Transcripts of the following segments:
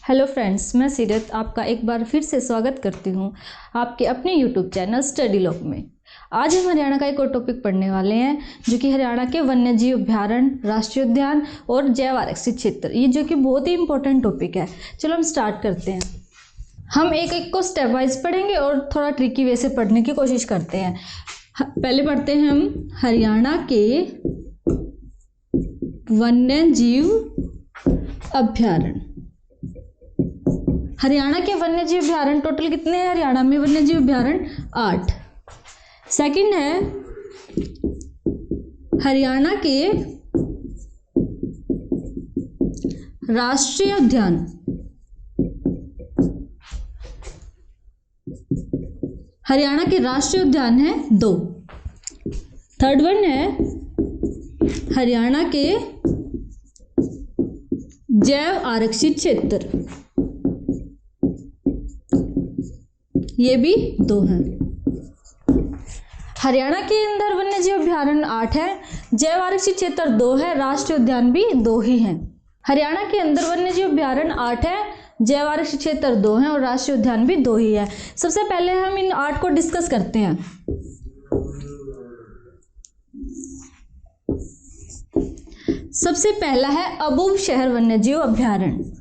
Hello friends, मैं सीरत आपका एक बार फिर से स्वागत करती हूँ आपके अपने यूट्यूब चैनल स्टडी लॉग में। आज हम हरियाणा का एक और टॉपिक पढ़ने वाले हैं जो कि हरियाणा के वन्य जीव अभ्यारण्य, राष्ट्रीय उद्यान और जैव आरक्षित क्षेत्र, ये जो कि बहुत ही इंपॉर्टेंट टॉपिक है। चलो हम स्टार्ट करते हैं। हम एक एक को स्टेप वाइज पढ़ेंगे और थोड़ा ट्रिकी वे से पढ़ने की कोशिश करते हैं। पहले पढ़ते हैं हम हरियाणा के वन्य जीव अभ्यारण्य। हरियाणा के वन्य जीव अभ्यारण्य टोटल कितने हैं? हरियाणा में वन्य जीव अभ्यारण्य 8। सेकंड है हरियाणा के राष्ट्रीय उद्यान। हरियाणा के राष्ट्रीय उद्यान है 2। थर्ड वन है हरियाणा के जैव आरक्षित क्षेत्र, ये भी 2 हैं। हरियाणा के अंदर वन्य जीव अभ्यारण्य 8 है, जैव आरक्षित क्षेत्र 2 है, राष्ट्रीय उद्यान भी 2 ही हैं। हरियाणा के अंदर वन्य जीव अभ्यारण्य 8 है, जैव आरक्षित क्षेत्र 2 है और राष्ट्रीय उद्यान भी 2 ही है। सबसे पहले हम इन 8 को डिस्कस करते हैं। सबसे पहला है अबूझशहर वन्य जीव अभ्यारण्य।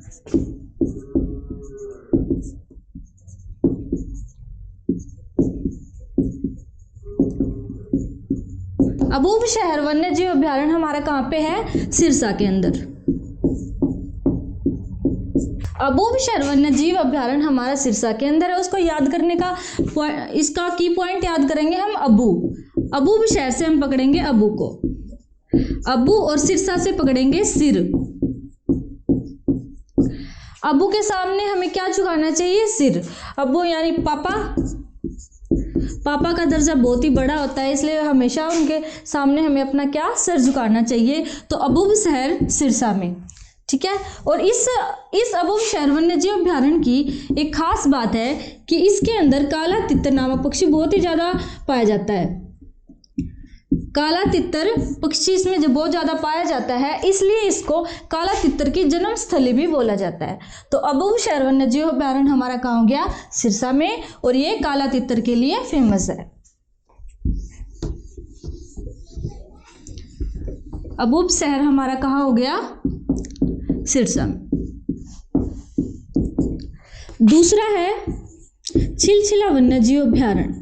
अबूझशहर वन्य जीव अभ्यारण्य हमारा कहाँ पे है? सिरसा के अंदर। अबूझशहर वन्य जीव अभ्यारण्य हमारा सिरसा के अंदर है। उसको याद करने का इसका की पॉइंट याद करेंगे हम। अबूझशहर से हम पकड़ेंगे अबू को, अबू, और सिरसा से पकड़ेंगे सिर। अबू के सामने हमें क्या झुकाना चाहिए? सिर। अबू यानी पापा। पापा का दर्जा बहुत ही बड़ा होता है, इसलिए हमेशा उनके सामने हमें अपना क्या? सर झुकाना चाहिए। तो अबूझशहर सिरसा में, ठीक है। और इस अबूझशहर वन्य जीव अभ्यारण्य की एक खास बात है कि इसके अंदर काला तितर नामक पक्षी बहुत ही ज्यादा पाया जाता है। काला तितर पक्षी इसमें जो बहुत ज्यादा पाया जाता है, इसलिए इसको काला तितर की जन्म स्थली भी बोला जाता है। तो अबूझशहर वन्य जीव अभ्यारण्य हमारा कहाँ हो गया? सिरसा में, और ये काला तितर के लिए फेमस है। अबूझशहर हमारा कहाँ हो गया? सिरसा में। दूसरा है छिलछिला वन्य जीव अभ्यारण्य।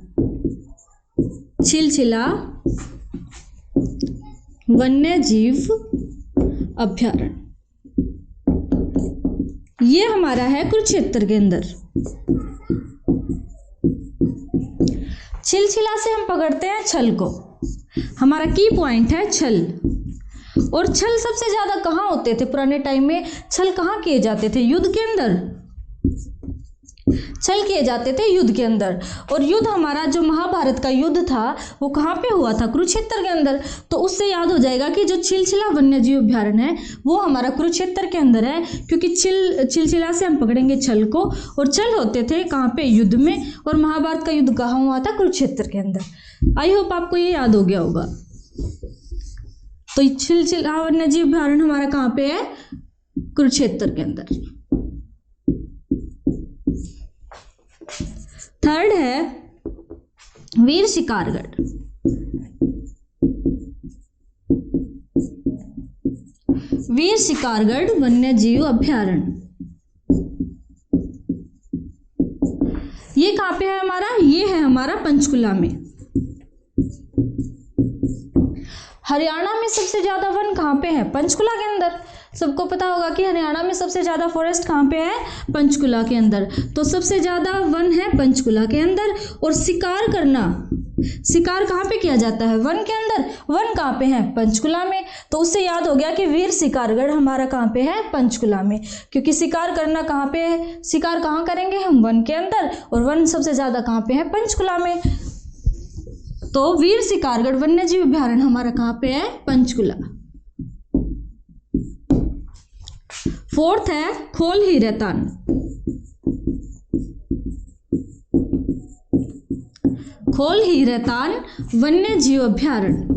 छिलछिला वन्य जीव अभ्यारण्य ये हमारा है कुरुक्षेत्र के अंदर। छिलछिला से हम पकड़ते हैं छल को। हमारा की पॉइंट है छल। और छल सबसे ज्यादा कहाँ होते थे पुराने टाइम में? छल कहाँ किए जाते थे? युद्ध के अंदर छल किए जाते थे, युद्ध के अंदर। और युद्ध हमारा जो महाभारत का युद्ध था वो कहाँ पे हुआ था? कुरुक्षेत्र के अंदर। तो उससे याद हो जाएगा कि जो छिलछिला वन्य जीव अभ्यारण्य है वो हमारा कुरुक्षेत्र के अंदर है, क्योंकि छिलछिला से हम पकड़ेंगे छल को। और छल होते थे कहाँ पे? युद्ध में। और महाभारत का युद्ध कहाँ हुआ था? कुरुक्षेत्र के अंदर। आई होप आपको ये याद हो गया होगा। तो छिलछिला वन्य जीव अभ्यारण्य हमारा कहाँ पे है? कुरुक्षेत्र के अंदर। थर्ड है वीर शिकारगढ़। वीर शिकारगढ़ वन्य जीव अभ्यारण्य ये कहाँ पे है हमारा? ये है हमारा पंचकुला में। हरियाणा में सबसे ज्यादा वन कहाँ पे है? पंचकुला के अंदर। सबको पता होगा कि हरियाणा में सबसे ज्यादा फॉरेस्ट कहाँ पे है? पंचकुला के अंदर। तो सबसे ज्यादा वन है पंचकुला के अंदर। और शिकार करना, शिकार कहाँ पे किया जाता है? वन के अंदर। वन कहाँ पे है? पंचकुला में। तो उससे याद हो गया कि वीर शिकारगढ़ हमारा कहाँ पे है? पंचकुला में। क्योंकि शिकार करना कहाँ पे है? शिकार कहाँ करेंगे हम? वन के अंदर। और वन सबसे ज्यादा कहाँ पे है? पंचकुला में। तो वीर शिकारगढ़ वन्य जीव अभ्यारण्य हमारा कहाँ पे है? पंचकुला। फोर्थ है खोल हीरातान। खोल हीरातान वन्य जीव अभ्यारण्य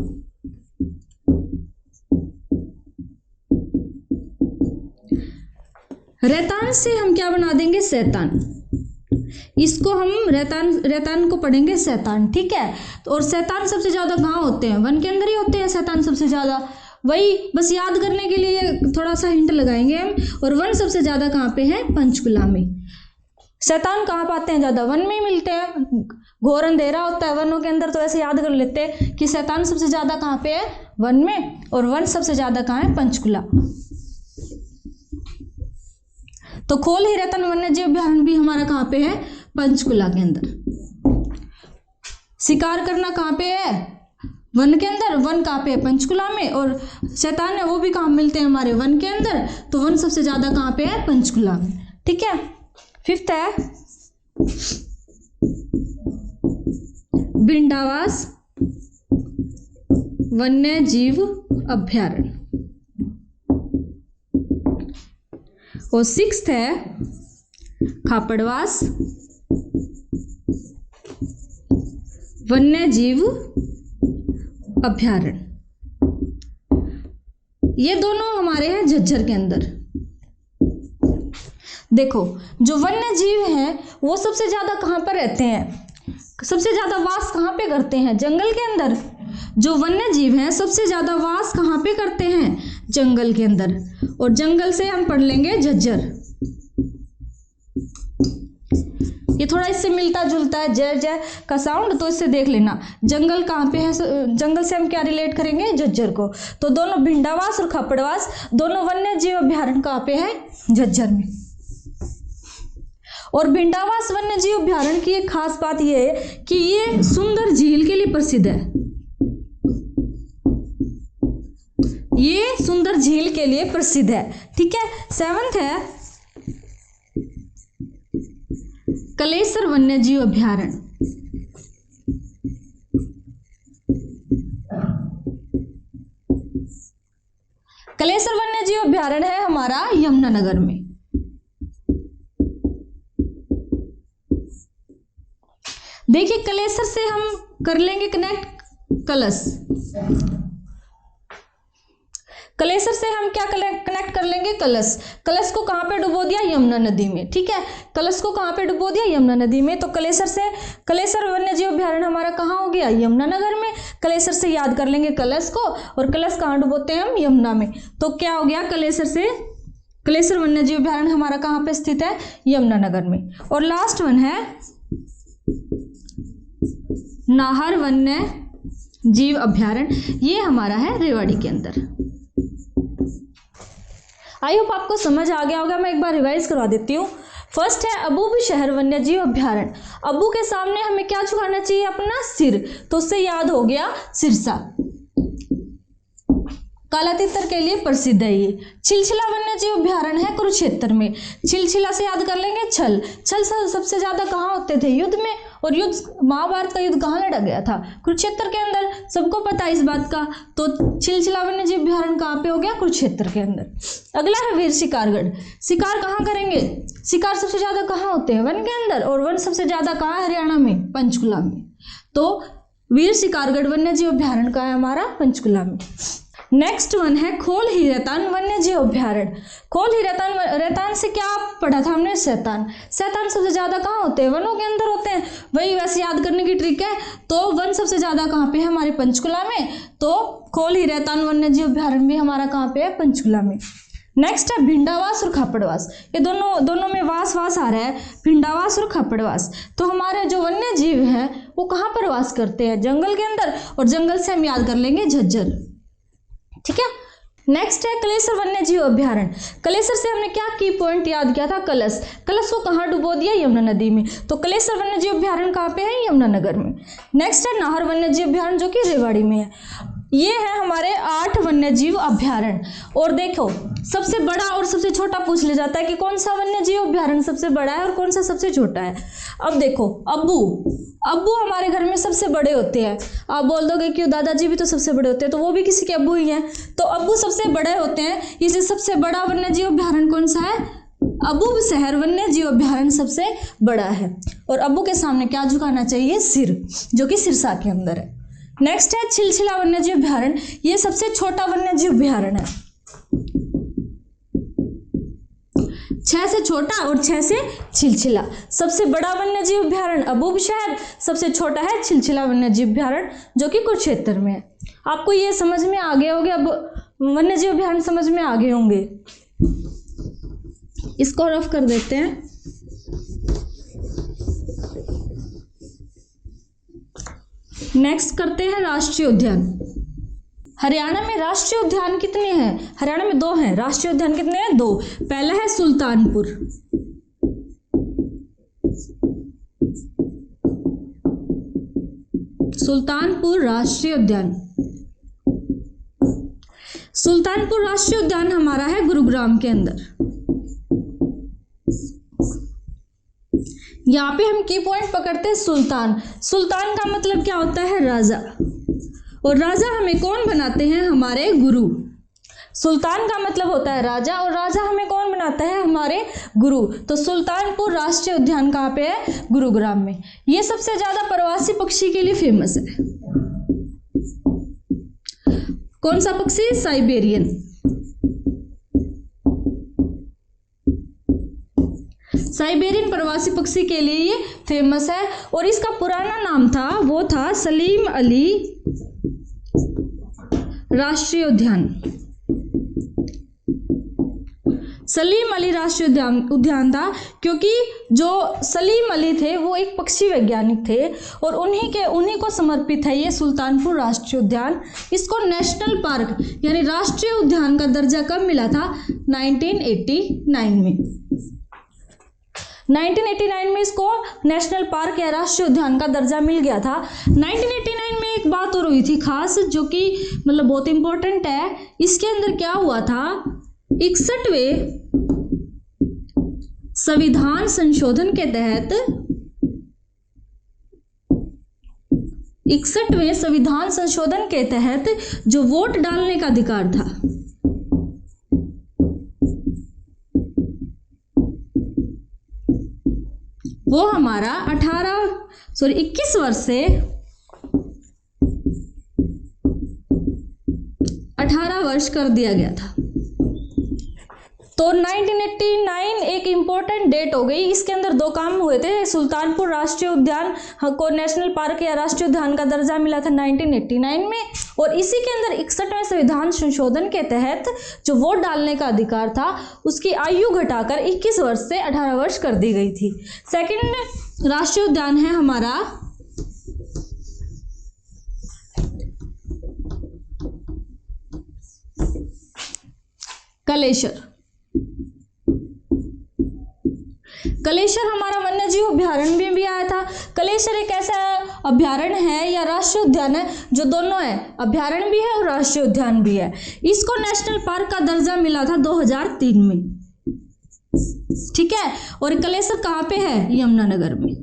रेतान से हम क्या बना देंगे, शैतान। इसको हम रेतान को पढ़ेंगे शैतान, ठीक है। तो और शैतान सबसे ज्यादा कहाँ होते हैं, वन के अंदर ही होते हैं शैतान सबसे ज्यादा। वही बस याद करने के लिए थोड़ा सा हिंट लगाएंगे हम। और वन सबसे ज्यादा कहाँ पे है, पंचकुला में। शैतान कहाँ पाते हैं ज्यादा, वन में ही मिलते हैं। घोर अंधेरा होता है वनों के अंदर, तो ऐसे याद कर लेते हैं कि शैतान सबसे ज्यादा कहाँ पे है, वन में। और वन सबसे ज्यादा कहाँ है, पंचकुला। तो खोल ही रेतन वन्यजीव अभयारण्य भी हमारा कहाँ पे है, पंचकुला के अंदर। शिकार करना कहाँ पे है, वन के अंदर। वन कहाँ पे है, पंचकुला में। और शैतान है वो भी कहाँ मिलते हैं, हमारे वन के अंदर। तो वन सबसे ज्यादा कहाँ पे है, पंचकुला में, ठीक है। फिफ्थ है भिंडावास वन्य जीव अभयारण्य। और सिक्स्थ है खापड़वास वन्य जीव अभयारण्य। ये दोनों हमारे हैं झज्जर के अंदर। देखो जो वन्य जीव हैं वो सबसे ज्यादा कहाँ पर रहते हैं, सबसे ज्यादा वास कहाँ पे करते हैं, जंगल के अंदर। जो वन्य जीव हैं सबसे ज्यादा वास कहाँ पे करते हैं, जंगल के अंदर। और जंगल से हम पढ़ लेंगे झज्जर। ये थोड़ा इससे मिलता जुलता है जय जय का साउंड, तो इससे देख लेना जंगल कहाँ पे है। जंगल से हम क्या रिलेट करेंगे, झज्जर को। तो दोनों भिंडावास और खापड़वास दोनों वन्य जीव अभयारण्य कहाँ पे है, झज्जर में। और भिंडावास वन्य जीव अभयारण्य की एक खास बात यह है कि ये सुंदर झील के लिए प्रसिद्ध है। ये सुंदर झील के लिए प्रसिद्ध है, ठीक है। सेवंथ है कलेसर वन्य जीव अभयारण्य। कलेसर वन्य जीव अभयारण्य है हमारा यमुनानगर में। देखिए कलेसर से हम कर लेंगे कनेक्ट कलश। कलेसर से हम क्या कनेक्ट कर लेंगे, कलश। कलश को कहाँ पे डुबो दिया, यमुना नदी में, ठीक है। कलश को कहाँ पे डुबो दिया, यमुना नदी में। तो कलेसर से कलेसर वन्य जीव अभयारण्य हमारा कहाँ हो गया, यमुनानगर में। कलेसर से याद कर लेंगे कलश को, और कलश कहाँ डुबोते हैं हम, यमुना में। तो क्या हो गया, कलेसर से कलेसर वन्य जीव अभयारण्य हमारा कहाँ पे स्थित है, यमुनानगर में। और लास्ट वन है नाहर वन्य जीव अभयारण्य। ये हमारा है रेवाड़ी के अंदर। आई होप आपको समझ आ गया होगा। मैं एक बार रिवाइज करवा देती हूँ। फर्स्ट है अबूबशहर वन्य जीव अभयारण्य। अबू के सामने हमें क्या झुकाना चाहिए, अपना सिर। तो उससे याद हो गया सिरसा। काला तितर के लिए प्रसिद्ध है ये। छिलछिला वन्य जीव अभयारण्य है कुरुक्षेत्र में। छिलछिला से याद कर लेंगे छल। छल सबसे ज्यादा कहाँ होते थे, युद्ध में। और युद्ध, महाभारत का युद्ध कहाँ लड़ा गया था, कुरुक्षेत्र के अंदर। सबको पता है इस बात का। तो छिलछिला वन्य जीव अभयारण्य कहाँ पे हो गया, कुरुक्षेत्र के अंदर। अगला है वीर शिकारगढ़। शिकार कहाँ करेंगे, शिकार सबसे ज्यादा कहाँ होते हैं, वन के अंदर। और वन सबसे ज्यादा कहाँ है, हरियाणा में, पंचकुला में। तो वीर शिकारगढ़ वन्य जीव अभयारण्य का है हमारा पंचकुला में। नेक्स्ट वन है खोल ही रेतान वन्य जीव अभयारण्य। खोल ही रेतान से क्या पढ़ा था हमने, शैतान। शैतान सबसे ज्यादा कहाँ होते हैं, वनों के अंदर होते हैं। वही वैसे याद करने की ट्रिक है। तो वन सबसे ज्यादा कहाँ पे है, हमारे पंचकुला में। तो खोल ही रेतान वन्य जीव अभयारण्य भी हमारा कहाँ पे है, पंचकुला में। नेक्स्ट है भिंडावास और खापड़वास। ये दोनों में वास आ रहा है, भिंडावास और खापड़वास। तो हमारे जो वन्य जीव है वो कहाँ पर वास करते हैं, जंगल के अंदर। और जंगल से हम याद कर लेंगे झज्जर, ठीक है। नेक्स्ट है कलेसर वन्य जीव अभयारण्य। कलेसर से हमने क्या की पॉइंट याद किया था, कलश। कलश को कहाँ डुबो दिया, यमुना नदी में। तो कलेसर वन्य जीव अभयारण्य कहाँ पे है, यमुनानगर में। नेक्स्ट है नाहर वन्य जीव अभयारण्य जो कि रेवाड़ी में है। ये है हमारे 8 वन्य जीव अभयारण्य। और देखो सबसे बड़ा और सबसे छोटा पूछ लिया जाता है कि कौन सा वन्य जीव अभयारण्य सबसे बड़ा है और कौन सा सबसे छोटा है। अब देखो अब्बू हमारे घर में सबसे बड़े होते हैं। आप बोल दोगे क्यों, दादाजी भी तो सबसे बड़े होते हैं। तो वो भी किसी के अब्बू ही हैं। तो अब्बू सबसे बड़े होते हैं। इसे सबसे बड़ा वन्य जीव अभयारण्य कौन सा है, अबूबशहर वन्य जीव अभयारण्य सबसे बड़ा है। और अब्बू के सामने क्या झुकाना चाहिए, सिर, जो कि सिरसा के अंदर है। नेक्स्ट है छिलछिला वन्य जीव अभयारण्य। ये सबसे छोटा वन्य जीव अभयारण्य है। 6 से छोटा और 6 से छिलछिला। सबसे बड़ा वन्यजीव अभ्यारण्य अबूब शहर, सबसे छोटा है छिलछिला वन्यजीव अभ्यारण्य जो कि कुरुक्षेत्र में है। आपको ये समझ में आ गया होगा, अब वन्यजीव अभ्यारण्य समझ में आ गए होंगे। इसको रफ कर देते हैं। नेक्स्ट करते हैं राष्ट्रीय उद्यान। हरियाणा में राष्ट्रीय उद्यान कितने हैं? हरियाणा में 2 हैं। राष्ट्रीय उद्यान कितने हैं? 2। पहला है सुल्तानपुर, सुल्तानपुर राष्ट्रीय उद्यान। सुल्तानपुर राष्ट्रीय उद्यान हमारा है गुरुग्राम के अंदर। यहाँ पे हम की पॉइंट पकड़ते हैं सुल्तान। सुल्तान का मतलब क्या होता है? राजा। और राजा हमें कौन बनाते हैं? हमारे गुरु। सुल्तान का मतलब होता है राजा, और राजा हमें कौन बनाता है? हमारे गुरु। तो सुल्तानपुर राष्ट्रीय उद्यान कहाँ पे है? गुरुग्राम में। ये सबसे ज्यादा प्रवासी पक्षी के लिए फेमस है। कौन सा पक्षी? साइबेरियन। साइबेरियन प्रवासी पक्षी के लिए ये फेमस है। और इसका पुराना नाम था, वो था सलीम अली राष्ट्रीय उद्यान। सलीम अली राष्ट्रीय उद्यान था क्योंकि जो सलीम अली थे वो एक पक्षी वैज्ञानिक थे, और उन्हीं को समर्पित है ये सुल्तानपुर राष्ट्रीय उद्यान। इसको नेशनल पार्क यानी राष्ट्रीय उद्यान का दर्जा कब मिला था? 1989 में। 1989 में इसको नेशनल पार्क या राष्ट्रीय उद्यान का दर्जा मिल गया था। 1989 में एक बात और हुई थी खास, जो कि मतलब बहुत इंपॉर्टेंट है। इसके अंदर क्या हुआ था? 61वें संविधान संशोधन के तहत 61वें संविधान संशोधन के तहत जो वोट डालने का अधिकार था, वो हमारा 21 वर्ष से 18 वर्ष कर दिया गया था। तो 1989 एक इम्पोर्टेंट डेट हो गई। इसके अंदर 2 काम हुए थे। सुल्तानपुर राष्ट्रीय उद्यान को नेशनल पार्क या राष्ट्रीय उद्यान का दर्जा मिला था 1989 में, और इसी के अंदर 61वें संविधान संशोधन के तहत जो वोट डालने का अधिकार था उसकी आयु घटाकर 21 वर्ष से 18 वर्ष कर दी गई थी। सेकंड राष्ट्रीय उद्यान है हमारा कलेश्वर। कलेश्वर हमारा वन्यजीव अभ्यारण्य में भी आया था। कलेश्वर एक ऐसा अभ्यारण्य है या राष्ट्रीय उद्यान है जो दोनों है, अभ्यारण्य भी है और राष्ट्रीय उद्यान भी है। इसको नेशनल पार्क का दर्जा मिला था 2003 में। ठीक है, और कलेश्वर कहाँ पे है? यमुनानगर में।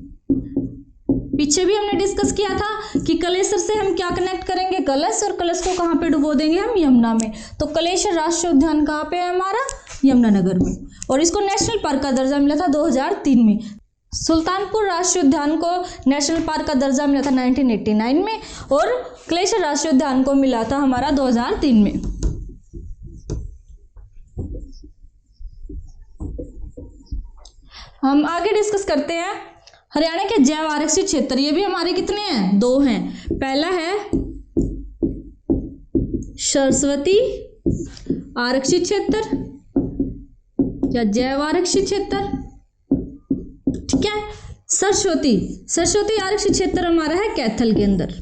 पीछे भी हमने डिस्कस किया था कि कलेश्वर से हम क्या कनेक्ट करेंगे? कलश, और कलश को कहाँ पे डुबो देंगे? हम यमुना में। तो कलेश्वर राष्ट्रीय उद्यान कहाँ पे है? हमारा यमुनानगर में, और इसको नेशनल पार्क का दर्जा मिला था 2003 में। सुल्तानपुर राष्ट्रीय उद्यान को नेशनल पार्क का दर्जा मिला था 1989 में, और कलेश्वर राष्ट्रीय उद्यान को मिला था हमारा 2003 में। हम आगे डिस्कस करते हैं हरियाणा के जैव आरक्षित क्षेत्र। ये भी हमारे कितने हैं? 2 हैं। पहला है सरस्वती आरक्षित क्षेत्र या जैव आरक्षित क्षेत्र। ठीक है, सरस्वती आरक्षित क्षेत्र हमारा है कैथल के अंदर।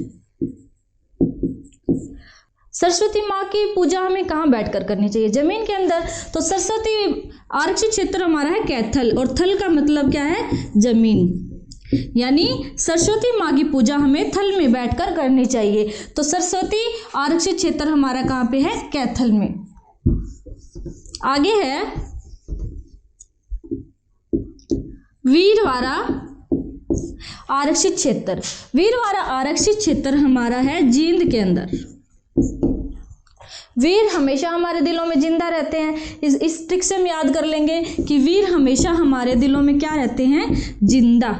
सरस्वती माँ की पूजा हमें कहाँ बैठकर करनी चाहिए? जमीन के अंदर। तो सरस्वती आरक्षित क्षेत्र हमारा है कैथल, और थल का मतलब क्या है? जमीन। यानी सरस्वती माँ की पूजा हमें थल में बैठकर करनी चाहिए। तो सरस्वती आरक्षित क्षेत्र हमारा कहाँ पे है? कैथल में। आगे है वीरवाड़ा आरक्षित क्षेत्र। वीरवाड़ा आरक्षित क्षेत्र हमारा है जींद के अंदर। वीर हमेशा हमारे दिलों में जिंदा रहते हैं। इस ट्रिक से हम याद कर लेंगे कि वीर हमेशा हमारे दिलों में क्या रहते हैं? जिंदा।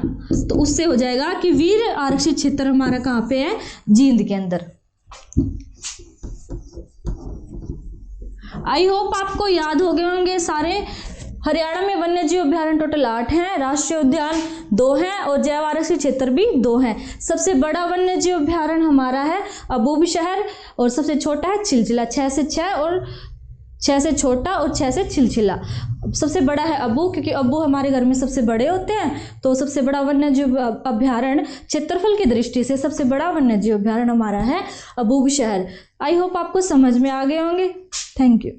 तो उससे हो जाएगा कि वीर आरक्षित क्षेत्र हमारा कहाँ पे है? जींद के अंदर। आई होप आपको याद हो गए होंगे सारे हरियाणा में वन्य जीव अभ्यारण्य टोटल 8 हैं, राष्ट्रीय उद्यान 2 हैं और जैव आरक्षित क्षेत्र भी 2 हैं। सबसे बड़ा वन्य जीव अभ्यारण्य हमारा है अबूबशहर और सबसे छोटा है चिलचिला, 6 से 6 और 6 से छोटा और 6 से चिलचिला। सबसे बड़ा है अबू, क्योंकि अबू हमारे घर में सबसे बड़े होते हैं, तो सबसे बड़ा वन्य जीव अभ्यारण्य क्षेत्रफल की दृष्टि से सबसे बड़ा वन्य जीव अभ्यारण्य हमारा है अबूबशहर। आई होप आपको समझ में आ गए होंगे। Thank you.